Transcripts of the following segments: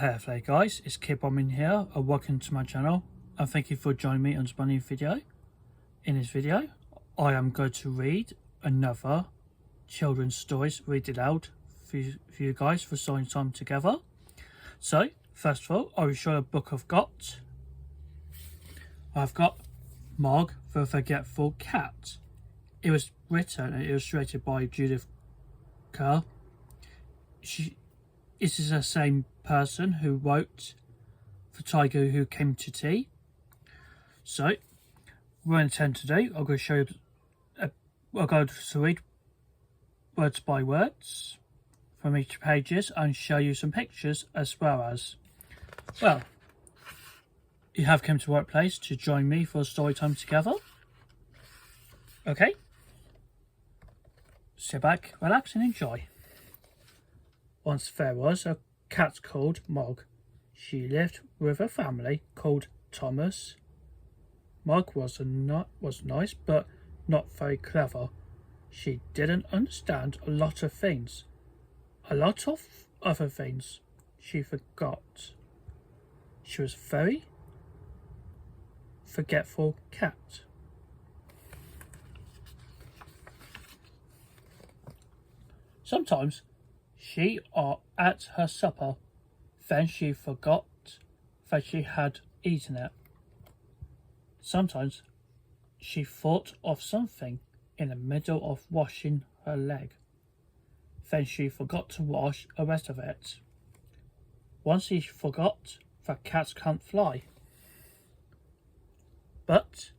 Hey guys, it's Boardman here and welcome to my channel and thank you for joining me on this new video. In this video I am going to read another children's stories, read it out for you guys for story time together. So first of all, I will show you a book I've got. I've got Mog The Forgetful Cat. It was written and illustrated by Judith Kerr. This is the same person who wrote The Tiger Who Came to Tea. So, what I intend to do, I'm going to show you, I'm going to read words by words from each pages and show you some pictures as well as, well, you have come to the right place to join me for a story time together. Okay? Sit back, relax and enjoy. Once there was a cat called Mog. She lived with a family called Thomas. Mog was nice but not very clever. She didn't understand a lot of things. A lot of other things she forgot. She was a very forgetful cat. Sometimes she are at her supper, then she forgot that she had eaten it. Sometimes she thought of something in the middle of washing her leg. Then she forgot to wash the rest of it. Once she forgot that cats can't fly. But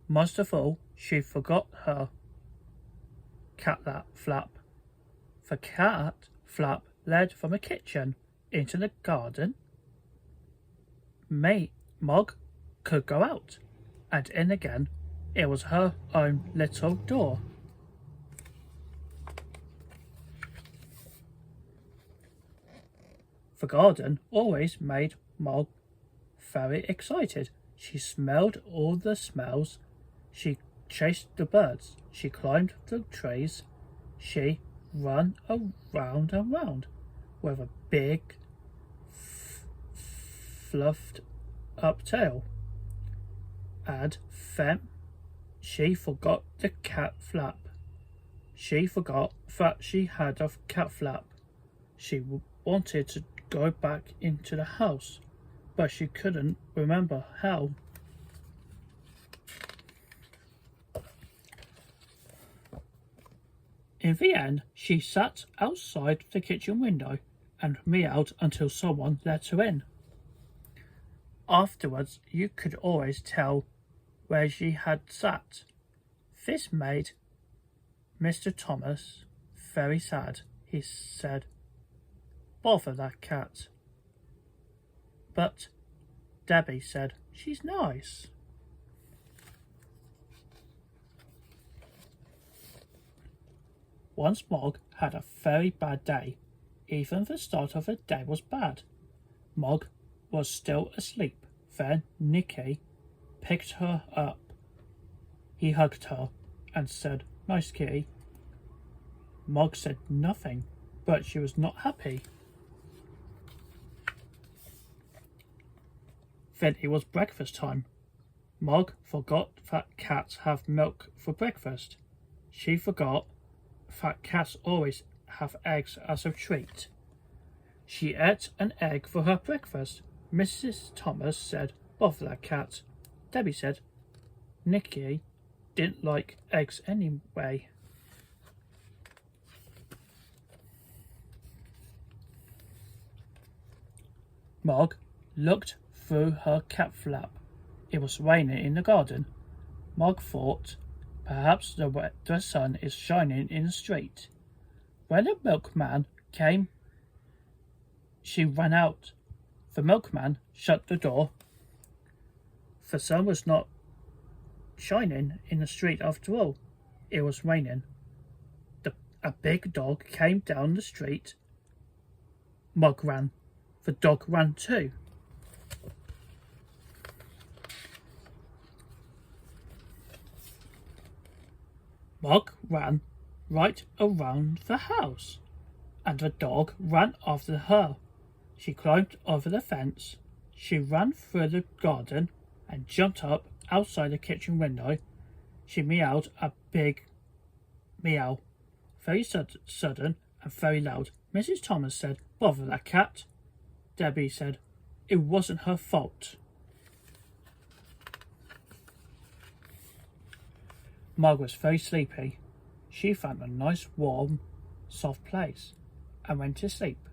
most of all, she forgot her cat flap. The cat flap led from the kitchen into the garden. Mog could go out and in again. It was her own little door. The garden always made Mog very excited. She smelled all the smells. She chased the birds. She climbed the trees. She ran around and round with a big fluffed up tail. And then she forgot the cat flap. She forgot that she had a cat flap. She wanted to go back into the house, but she couldn't remember how. In the end, she sat outside the kitchen window and meowed until someone let her in. Afterwards, you could always tell where she had sat. This made Mr. Thomas very sad. He said, "Bother that cat." But Debbie said, "She's nice." Once Mog had a very bad day. Even the start of the day was bad. Mog was still asleep. Then Nicky picked her up. He hugged her and said, "Nice kitty." Mog said nothing, but she was not happy. Then it was breakfast time. Mog forgot that cats have milk for breakfast. She forgot that cats always have eggs as a treat. She ate an egg for her breakfast. Mrs. Thomas said, "Bother that cat." Debbie said, "Nicky didn't like eggs anyway." Mog looked through her cat flap. It was raining in the garden. Mog thought, perhaps the sun is shining in the street. When the milkman came, she ran out. The milkman shut the door. The sun was not shining in the street after all. It was raining. A big dog came down the street. Mog ran. The dog ran too. Mog ran right around the house, and the dog ran after her. She climbed over the fence. She ran through the garden and jumped up outside the kitchen window. She meowed a big meow, very sudden and very loud. Mrs. Thomas said, "Bother that cat." Debbie said, "It wasn't her fault." Mog was very sleepy. She found a nice, warm, soft place and went to sleep.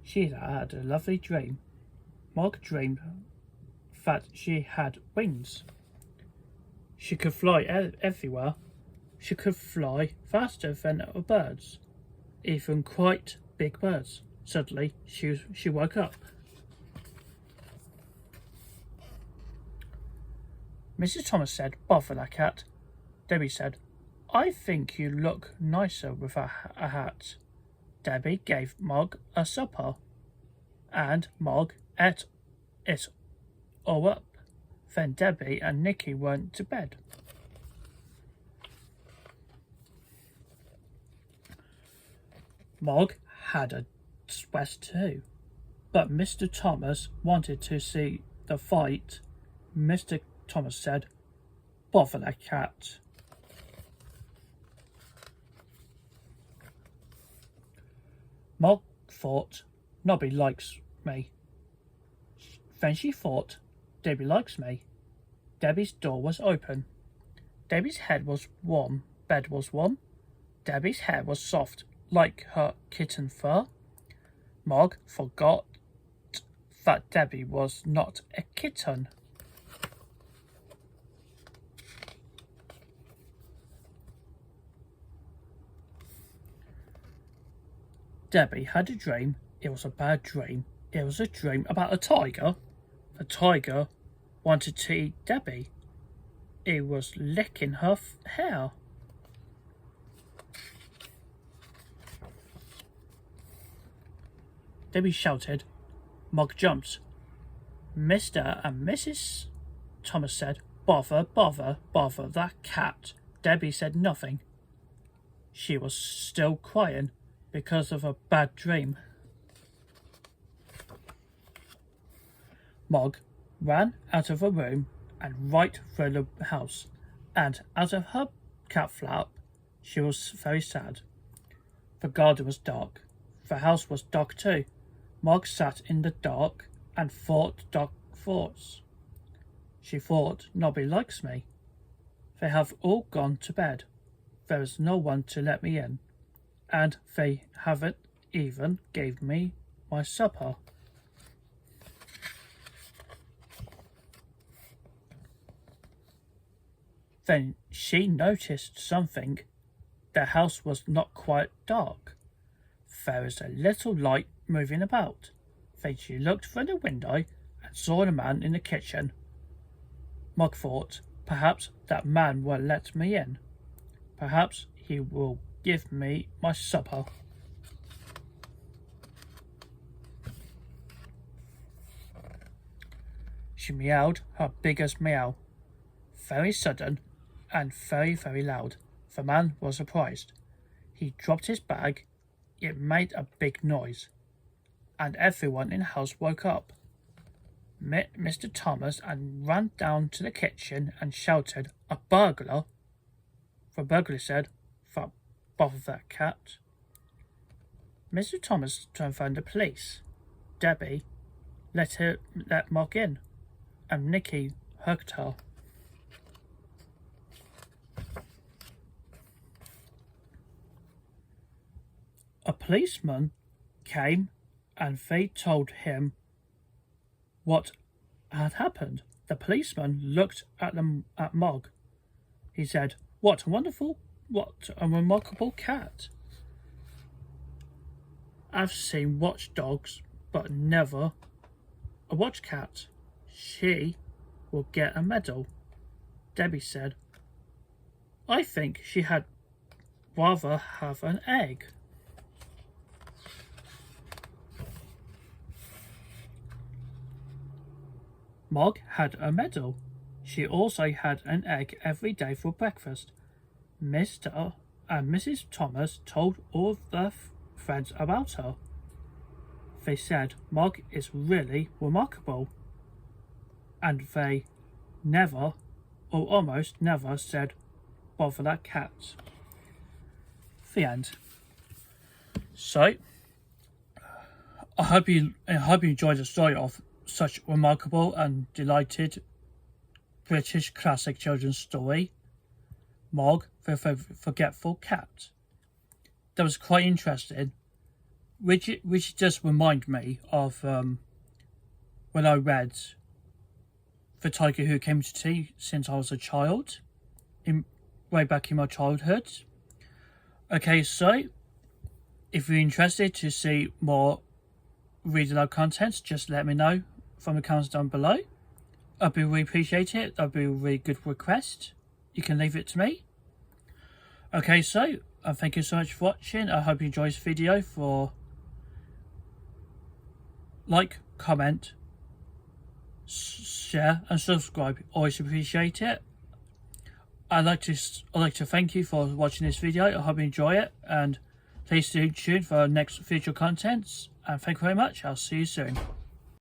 She had a lovely dream. Mog dreamed that she had wings. She could fly everywhere. She could fly faster than birds, even quite big birds. Suddenly, she woke up. Mrs. Thomas said, "Bother that cat." Debbie said, "I think you look nicer with a hat." Debbie gave Mog a supper, and Mog ate it all up. Then Debbie and Nicky went to bed. Mog had a sweat too, but Mr. Thomas wanted to see the fight. Mr. Thomas said, "Bother that cat." Mog thought, "Nobby likes me." Then she thought, "Debbie likes me." Debbie's door was open. Debbie's head was warm. Bed was warm. Debbie's hair was soft, like her kitten fur. Mog forgot that Debbie was not a kitten. Debbie had a dream. It was a bad dream. It was a dream about a tiger. The tiger wanted to eat Debbie. It was licking her hair. Debbie shouted. Mog jumped. Mr. and Mrs. Thomas said, "Bother, bother, bother that cat." Debbie said nothing. She was still crying because of a bad dream. Mog ran out of the room and right through the house, and out of her cat flap. She was very sad. The garden was dark. The house was dark too. Mog sat in the dark and thought dark thoughts. She thought, "Nobby likes me. They have all gone to bed. There is no one to let me in, and they haven't even gave me my supper." Then she noticed something. The house was not quite dark. There was a little light moving about. Then she looked through the window and saw the man in the kitchen. Mog thought, "Perhaps that man will let me in. Perhaps he will give me my supper." She meowed her biggest meow, very sudden and very, very loud. The man was surprised. He dropped his bag. It made a big noise, and everyone in the house woke up. Mr. Thomas and ran down to the kitchen and shouted, "A burglar!" The burglar said, "Bother that cat." Mr. Thomas phoned the police. Debbie let Mog in, and Nicky hugged her. A policeman came and they told him what had happened. The policeman looked at Mog. He said, what a remarkable cat. I've seen watchdogs, but never a watch cat. She will get a medal." Debbie said, "I think she had rather have an egg." Mog had a medal. She also had an egg every day for breakfast. Mr. and Mrs. Thomas told all of their friends about her. They said Mog is really remarkable, and they never, or almost never, said bother that cat. The end. So, I hope you enjoyed the story of such remarkable and delighted British classic children's story, Mog the Forgetful Cat. That was quite interesting, which just reminded me of when I read The Tiger Who Came to Tea since I was a child, way back in my childhood. Okay, so if you're interested to see more read aloud content, just let me know from the comments down below. I'd be really appreciate it. That'd be a really good request. You can leave it to me. Okay, so thank you so much for watching. I hope you enjoyed this video. For like, comment, share and subscribe. Always appreciate it. I'd like to thank you for watching this video. I hope you enjoy it, and please stay tuned for next future contents. And thank you very much. I'll see you soon.